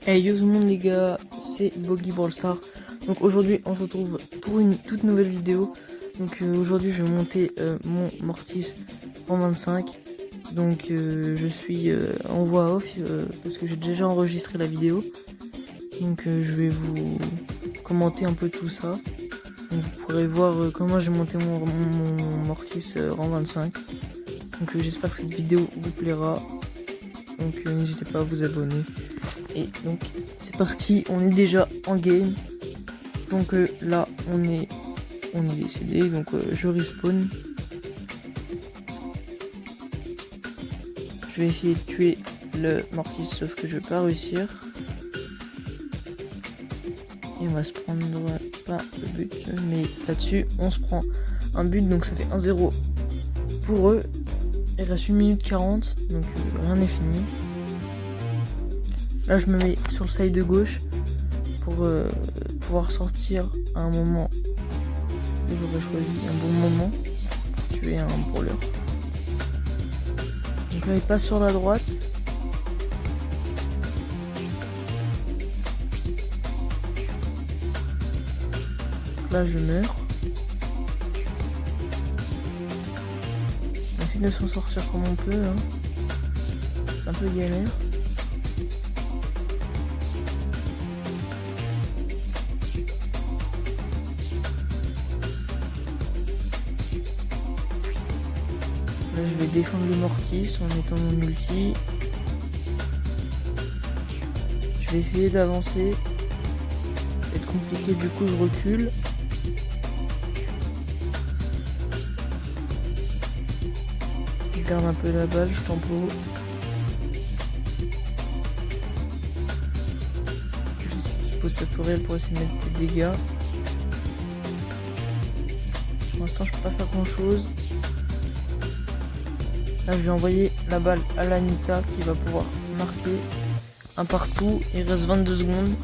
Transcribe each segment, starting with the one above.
Hey yo tout le monde les gars, c'est Boggy Brawlstar. Donc aujourd'hui on se retrouve pour une toute nouvelle vidéo. Donc aujourd'hui je vais monter mon Mortis en 25. Donc je suis en voix off parce que j'ai déjà enregistré la vidéo. Donc je vais vous commenter un peu tout ça. Donc, vous pourrez voir comment j'ai monté mon Mortis en 25. Donc j'espère que cette vidéo vous plaira. Donc n'hésitez pas à vous abonner. Et donc c'est parti, on est déjà en game. Donc là on est décédé, donc je respawn. Je vais essayer de tuer le Mortis sauf que je vais pas réussir. Et on va se prendre pas de but, mais là-dessus on se prend un but, donc ça fait 1-0 pour eux. Il reste 1 minute 40, donc rien n'est fini. Là je me mets sur le side de gauche pour pouvoir sortir à un moment que j'aurais choisi, un bon moment pour tuer un brawler. Donc là il passe sur la droite. Donc là je meurs. On essaie de s'en sortir comme on peut, hein. C'est un peu galère. Là je vais défendre le Mortis en mettant mon ulti. Je vais essayer d'avancer. Ça va être compliqué, du coup je recule. Je garde un peu la balle, je tempo. Je pose sa tourelle pour essayer de mettre des dégâts. Pour l'instant je peux pas faire grand chose. Là je vais envoyer la balle à l'Anita qui va pouvoir marquer un partout. Il reste 22 secondes.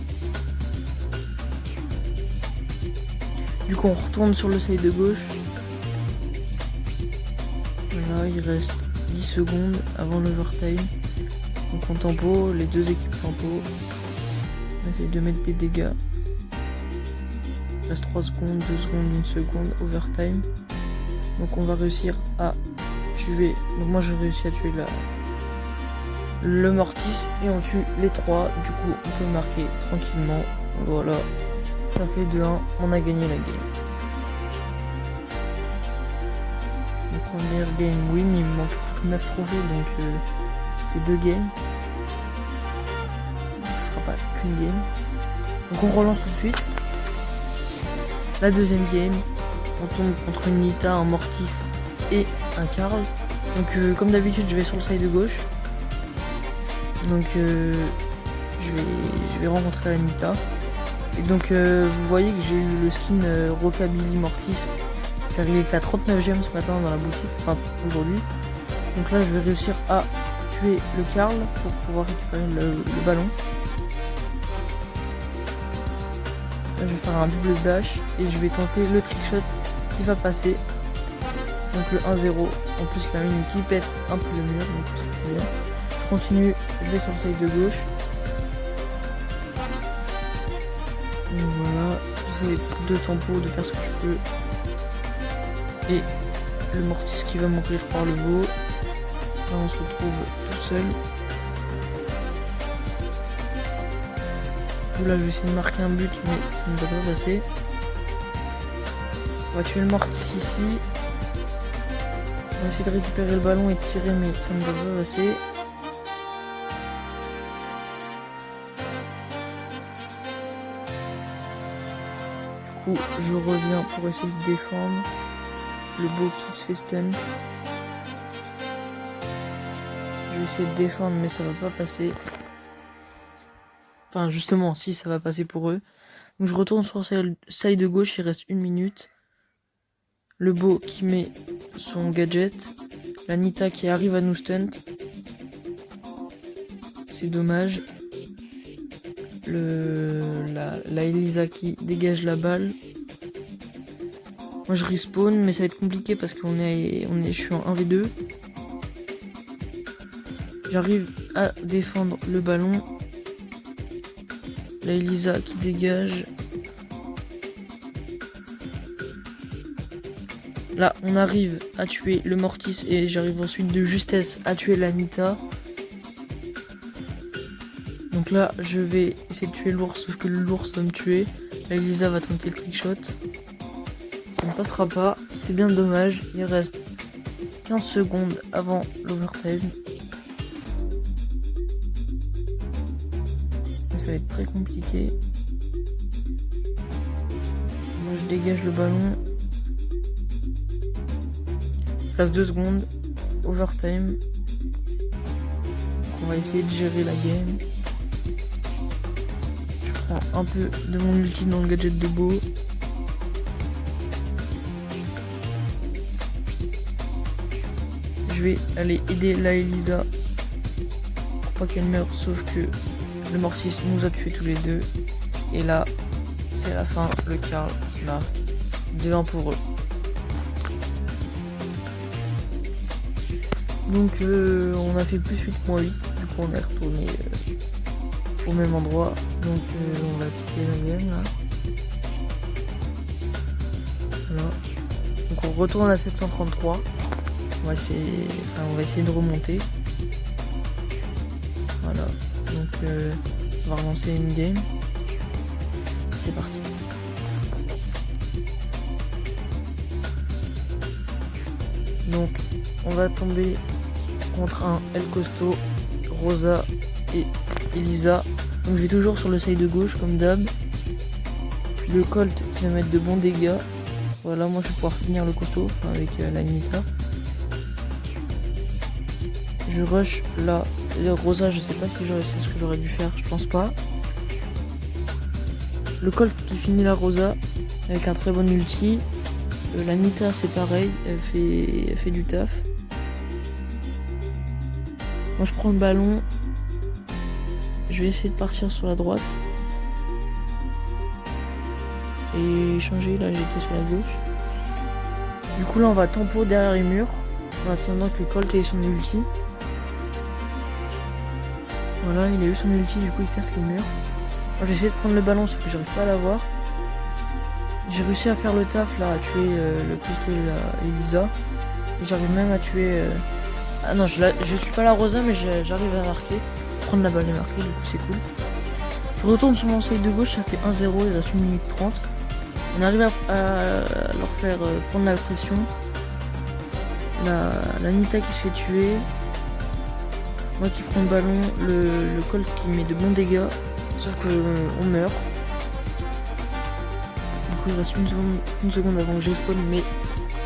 Du coup on retourne sur le side de gauche. Voilà, il reste 10 secondes avant l'overtime. Donc on tempo, les deux équipes tempo. On essaye de mettre des dégâts. Il reste 3 secondes, 2 secondes, 1 seconde, overtime. Donc on va réussir à tuer. Donc moi j'ai réussi à tuer le Mortis et on tue les 3. Du coup on peut marquer tranquillement. Voilà, ça fait 2-1, on a gagné la game. Donc première game win, il me manque 9 trophées, donc c'est 2 games. Ce sera pas qu'une game. Donc on relance tout de suite. La deuxième game, on tombe contre une Nita, un Mortis et un Karl. Donc comme d'habitude je vais sur le side de gauche. Donc je vais rencontrer la Nita. Et donc vous voyez que j'ai eu le skin Rockabilly Mortis, car il était à 39 gemmes ce matin dans la boutique, enfin aujourd'hui. Donc là je vais réussir à tuer le Karl pour pouvoir récupérer le ballon. Là je vais faire un double dash et je vais tenter le trickshot qui va passer. Donc le 1-0, en plus la mine qui pète un peu le mur, donc c'est très bien. Je continue, je vais sur le side de gauche. Donc voilà, j'essaie de tempo, de faire ce que je peux. Et le Mortis qui va mourir par le haut. Là on se retrouve tout seul. Là je vais essayer de marquer un but mais ça ne va pas passer. On va tuer le Mortis ici. On va essayer de récupérer le ballon et de tirer mais ça ne va pas passer. Du coup je reviens pour essayer de défendre. Le beau qui se fait stun. Je vais essayer de défendre mais ça va pas passer. Enfin justement si, ça va passer pour eux. Donc je retourne sur le side de gauche, il reste 1 minute. Le beau qui met son gadget. La Nita qui arrive à nous stunt. C'est dommage. La Elisa qui dégage la balle. Moi je respawn mais ça va être compliqué parce je suis en 1v2. J'arrive à défendre le ballon. la Elisa qui dégage. Là, on arrive à tuer le Mortis et j'arrive ensuite de justesse à tuer la Nita. Donc là, je vais essayer de tuer l'ours, sauf que l'ours va me tuer. La Elisa va tenter le trickshot. Ça ne passera pas, c'est bien dommage. Il reste 15 secondes avant l'overtime. Ça va être très compliqué. Moi, je dégage le ballon. Il reste 2 secondes. Overtime. Donc, on va essayer de gérer la game. Je prends un peu de mon ulti dans le gadget de Beau. Je vais aller aider la Elisa pour pas qu'elle meure, sauf que le Mortis nous a tués tous les deux. Et là, c'est la fin, le Karl qui marque 2-1 pour eux. Donc on a fait plus 8.8, du coup on est retourné au même endroit. Donc on va quitter la game là. Voilà. Donc on retourne à 733. On va essayer de remonter. Voilà. Donc on va relancer une game. C'est parti. Donc on va tomber contre un El Costo, Rosa et Elisa. Donc je vais toujours sur le side de gauche comme d'hab. Le Colt qui va mettre de bons dégâts. Voilà, moi je vais pouvoir finir le Costo avec la Nita. Je rush la Rosa, je sais pas si c'est ce que j'aurais dû faire, je pense pas. Le Colt qui finit la Rosa avec un très bon ulti. La Nita c'est pareil, elle fait du taf. Moi je prends le ballon. Je vais essayer de partir sur la droite. Et changer, là j'étais sur la gauche. Du coup là on va tempo derrière les murs. En attendant que le Colt ait son ulti. Voilà, il a eu son ulti, du coup il casse les murs. Moi j'ai essayé de prendre le ballon sauf que j'arrive pas à l'avoir. J'ai réussi à faire le taf là, à tuer le Costo et la Elisa. Et j'arrive même à tuer... Ah non, je tue pas la Rosa mais j'arrive à marquer. Prendre la balle et marquer, du coup c'est cool. Je retourne sur mon side de gauche, ça fait 1-0, il reste 1 minute 30. On arrive à leur faire prendre la pression. La Nita qui se fait tuer. Moi qui prends le ballon, le Colt qui met de bons dégâts. Sauf que on meurt. Du coup il reste une seconde avant que je respawn, mais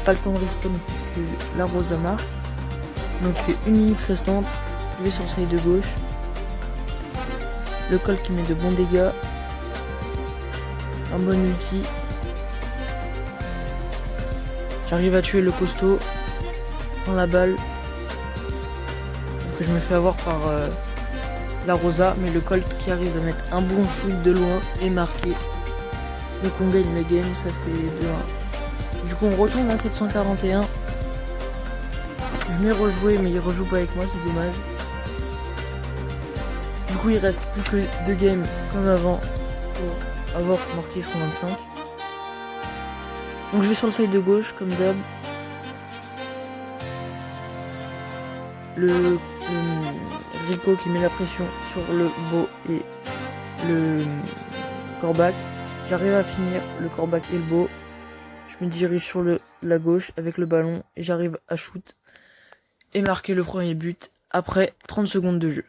pas le temps de respawn puisque la Rosa marque. Donc 1 minute restante, je vais sur le side de gauche. Le Colt qui met de bons dégâts. Un bon ulti. J'arrive à tuer le Costo. Prends la balle. Parce que je me fais avoir par la Rosa. Mais le Colt qui arrive à mettre un bon shoot de loin et marqué. Donc on gagne la game, ça fait 2-1. Du coup on retourne à 741. Je m'ai rejoué mais il rejoue pas avec moi, c'est dommage. Du coup il reste plus que 2 games comme avant pour avoir Mortis 25. Donc je vais sur le side de gauche comme d'hab. Le Rico qui met la pression sur le Beau et le Corbac. J'arrive à finir le Corbac et le Beau. Je me dirige sur la gauche avec le ballon et j'arrive à shoot et marquer le premier but après 30 secondes de jeu.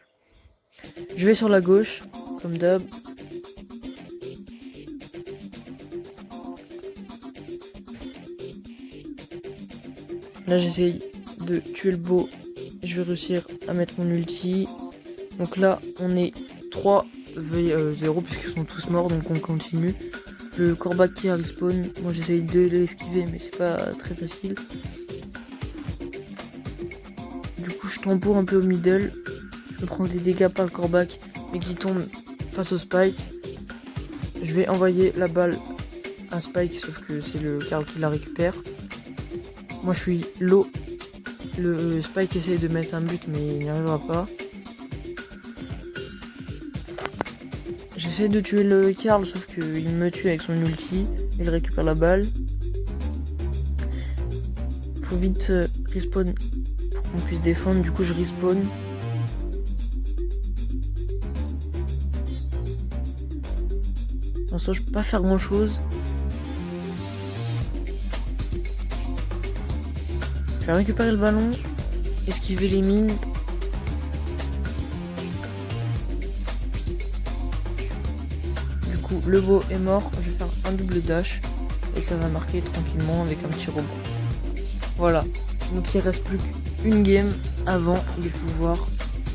Je vais sur la gauche comme d'hab. Là j'essaye de tuer le Beau. Je vais réussir à mettre mon ulti. Donc là on est 3v0 puisqu'ils sont tous morts, donc on continue. Le Corbac qui a respawn, moi j'essaye de l'esquiver mais c'est pas très facile. Du coup je tempo un peu au middle. Je prends des dégâts par le Corbac mais qui tombe face au Spike. Je vais envoyer la balle à Spike sauf que c'est le Karl qui la récupère. Moi je suis low. Le Spike essaye de mettre un but mais il n'y arrivera pas. j'essaie de tuer le Karl, sauf qu'il me tue avec son ulti. Il récupère la balle. Faut vite respawn pour qu'on puisse défendre. Du coup, je respawn. Pour l'instant, je peux pas faire grand chose. Je vais récupérer le ballon. Esquiver les mines. Du coup, le beau est mort. Je vais faire un double dash. Et ça va marquer tranquillement avec un petit robot. Voilà. Donc il reste plus qu'une game avant de pouvoir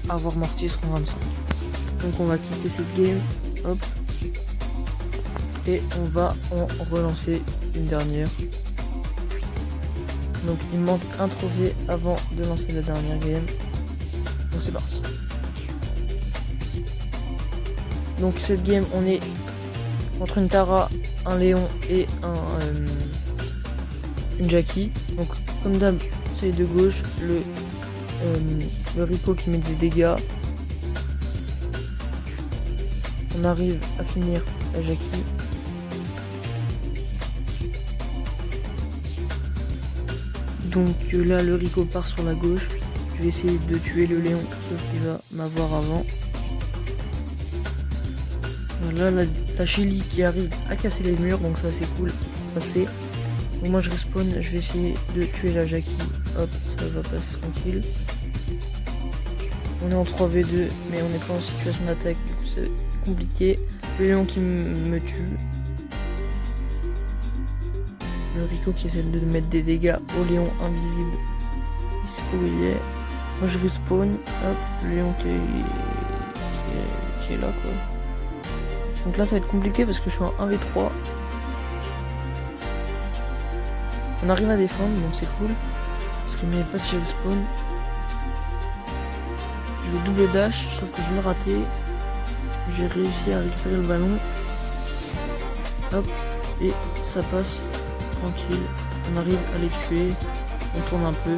avoir Mortis rang 25. Donc on va quitter cette game. Hop. Et on va en relancer une dernière. Donc il manque un trophée avant de lancer la dernière game. Donc c'est parti. Donc cette game on est contre une Tara, un Léon et une Jackie. Donc comme d'hab c'est de gauche le Rico qui met des dégâts. On arrive à finir la Jackie. Donc là le Rico part sur la gauche. Je vais essayer de tuer le Léon, sauf qu'il va m'avoir avant. Voilà la Shelly qui arrive à casser les murs, donc ça c'est cool pour passer. Donc moi je respawn, je vais essayer de tuer la Jackie. Hop, ça va passer tranquille. On est en 3v2, mais on n'est pas en situation d'attaque, du coup c'est compliqué. Le Léon qui me tue. Le Rico qui essaie de mettre des dégâts au Léon invisible. Il sait pas où il est. Moi je respawn. Hop, le Léon qui est là quoi. Donc là ça va être compliqué parce que je suis en 1v3. On arrive à défendre donc c'est cool. Parce qu'il n'y avait pas de shield spawn. Je vais double dash, sauf que je l'ai raté. J'ai réussi à récupérer le ballon. Hop, et ça passe tranquille. On arrive à les tuer. On tourne un peu.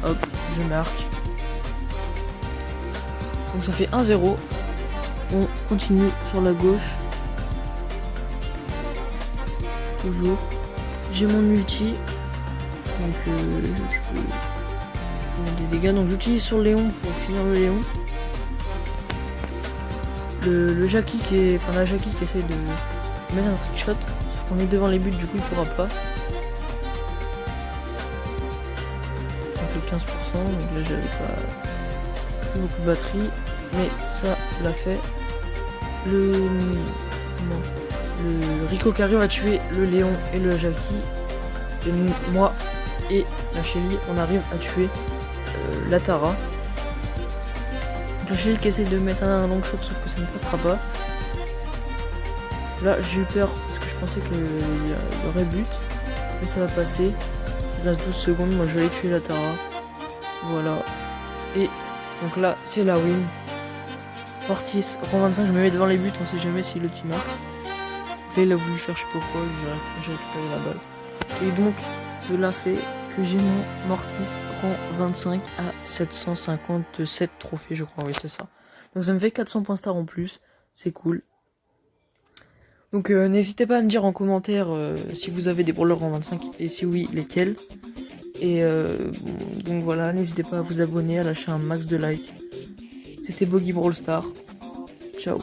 Hop, je marque. Donc ça fait 1-0. On continue sur la gauche. Toujours. J'ai mon ulti. Donc je peux mettre des dégâts. Donc j'utilise sur le Léon pour finir le Léon. Le Jackie qui est. Enfin la Jackie qui essaie de mettre un trick shot. Sauf qu'on est devant les buts, du coup il pourra pas. Donc le 15%. Donc là j'avais pas beaucoup de batterie. Mais ça l'a fait. Le Rico qui arrive à tuer le Léon et le Jackie. Et moi et la Shelly, on arrive à tuer la Tara. Donc la Shelly qui essaie de mettre un long shot, sauf que ça ne passera pas. Là, j'ai eu peur parce que je pensais qu'il y aurait but. Mais ça va passer. Il reste 12 secondes. Moi, je vais aller tuer la Tara. Voilà. Et donc là, c'est la win. Mortis, rang 25, je me mets devant les buts, on sait jamais si le team marque. Là, il a voulu faire je sais pas quoi, j'ai récupéré la balle. Et donc, cela fait que j'ai mon Mortis rang 25 à 757 trophées, je crois, oui, c'est ça. Donc, ça me fait 400 points star en plus, c'est cool. Donc, n'hésitez pas à me dire en commentaire si vous avez des brawlers rang 25 et si oui, lesquels. Et donc voilà, n'hésitez pas à vous abonner, à lâcher un max de likes. C'était Boggy Brawl Star. Ciao.